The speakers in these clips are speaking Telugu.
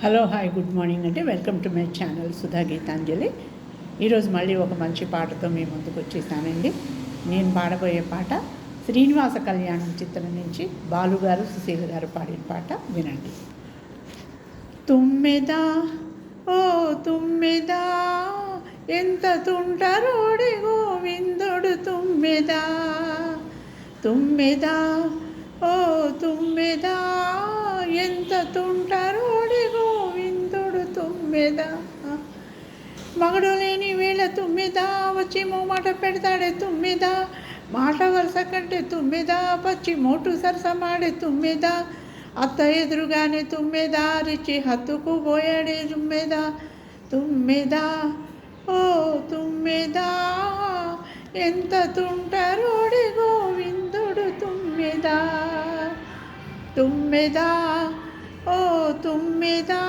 హలో హాయ్ గుడ్ మార్నింగ్ అండి. Welcome to my channel Sudha Geetanjali. ఈరోజు మళ్ళీ ఒక మంచి పాటతో మీ ముందుకు వచ్చేసానండి. నేను పాడబోయే పాట శ్రీనివాస కళ్యాణం చిత్రం నుంచి బాలుగారు సుశీల గారు పాడిన పాట వినండి. తుమ్మెదా ఓ తుమ్మెదా ఎంత తుంటరోడి గోవిందుడు తుమ్మెదా, తుమ్మెదా ఓ తుమ్మెదా ఎంత తుంటరోడి గోవిందుడు తుమ్మెదా. మగడు లేని వేళ తుమ్మెదా వచ్చి మాట పెడతాడే తుమ్మెదా, మాట వరుస కంటే తుమ్మెదా పచ్చి మోటు సరసమాడే తుమ్మెదా. అత్త ఎదురుగానే తుమ్మెదా రిచి హత్తుకు పోయాడే తుమ్మెదా, తుమ్మెదా ఓ తుమ్మెదా ఎంత తుంటరోడి గోవిందుడు తుమ్మెదా, తుమ్మెదా ఓ తుమ్మెదా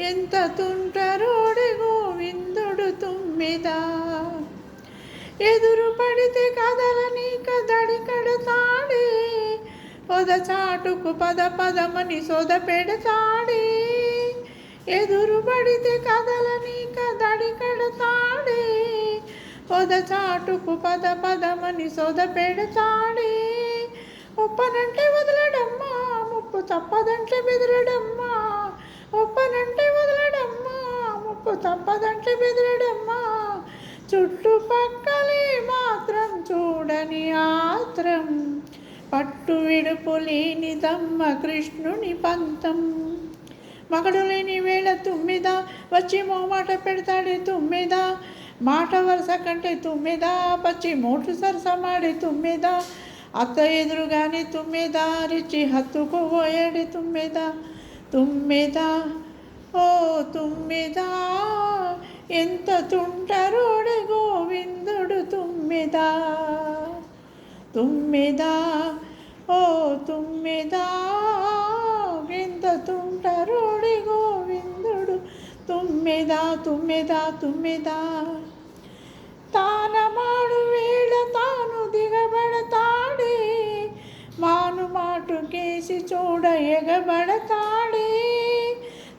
ఎంత తుంటరోడి గోవిందుడు తుమ్మెదా. ఎదురు పడితే కదలని కదడి కడతాడే, పొద చాటుకు పద పదమని సోద పెడతాడే. ఎదురు పడితే కదలని కదడి కడతాడే, పొద చాటుకు పద పదమని సోద పెడతాడే. ఒప్పనంటే వదలడమ్మా ముప్పు తప్పదంటే బెదరడమ్మా, ఒప్పనంటే వదలడమ్మా ముప్పు తప్పదంటే బెదరడమ్మా. చుట్టుపక్కలే మాత్రం చూడని ఆత్రం, పట్టు విడుపు లేనిదమ్మ కృష్ణుని పంతం. మగడు లేని వేళ తుమ్మెదా వచ్చి మాట పెడతాడే తుమ్మెదా, మాట వరుస కంటే తుమ్మెదా పచ్చి మోటు సరసమాడే తుమ్మెదా. అత్త ఎదురుగానే తుమ్మెదా రిచి హత్తుకు పోయాడే తుమ్మెదా, తుమ్మెదా ఓ తుమ్మెదా ఎంత తుంటరోడి గోవిందుడు తుమ్మెదా, తుమ్మెదా ఓ తుమ్మెదా ఎంత తుంటరోడి గోవిందుడు తుమ్మెదా, తుమ్మెదా తుమ్మెదా. తానమాడు వేళ తాను దిగబడతాడే, మాను మాటు కేసి చూడ ఎగబడతాడే.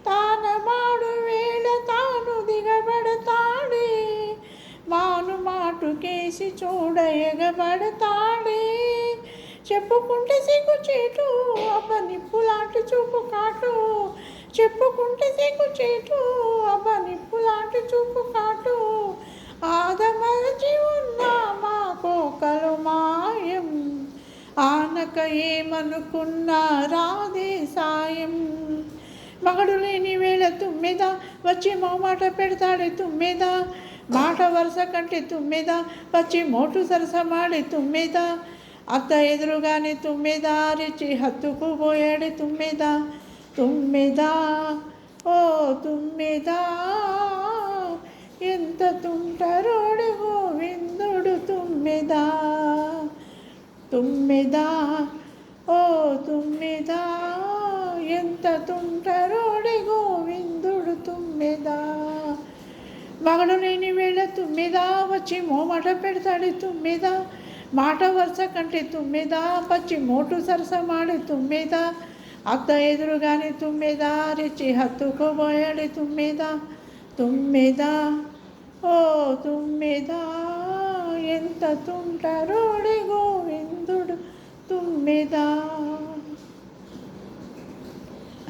తానమాడు వేళ తాను దిగబడతాడే, మాను మాటు కేసి చూడ ఎగబడతాడే. చెప్పుకుంటే సిగ్గు చేటు అబ్బ నిప్పులాంటి చూపు కాటు, చెప్పుకుంటే సిగ్గు చేటు అబ్బ నిప్పులాంటి చూపు కాటు. ఆదమరచి ఉన్న మా కోకలు మాయం, ఆనక ఏమనుకున్నా రాదే సాయం. మగడు లేని వేళ తుమ్మెదా వచ్చి మాట పెడతాడే తుమ్మెదా, మాట వరుస కంటే తుమ్మెదా పచ్చి మోటు సరసమాడే తుమ్మెదా. అత్త ఎదురుగానే తుమ్మెదా రిచి హత్తుకు పోయాడే తుమ్మెదా, తుమ్మెదా ఓ తుమ్మెదా ఎంత తుంటరోడి గోవిందుడు తుమ్మెదా, తుమ్మెదా ఓ తుమ్మెదా ఎంత తుంటరోడి గోవిందుడు తుమ్మెదా. మగడు లేని వేళ తుమ్మెదా వచ్చి మాట పెడతాడే తుమ్మెదా, మాట వరుస కంటే తుమ్మెదా పచ్చి మోటు సరసమాడే తుమ్మెదా. అత్త ఎదురుగానే తుమ్మెదా రిచి హత్తుకోబోయాడే తుమ్మెదా, తుమ్మెదా ఓ తుమ్మెదా ఎంత తుంటరోడి గోవిందుడు తుమ్మెదా.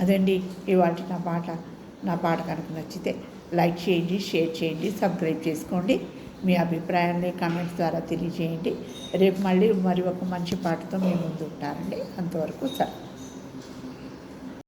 అదండి ఇవాళ నా పాట కనుక నచ్చితే లైక్ చేయండి, షేర్ చేయండి, సబ్స్క్రైబ్ చేసుకోండి. మీ అభిప్రాయాన్ని కామెంట్స్ ద్వారా తెలియజేయండి. రేపు మళ్ళీ మరి ఒక మంచి పాటతో మీ ముందు ఉంటారండి. అంతవరకు సార్.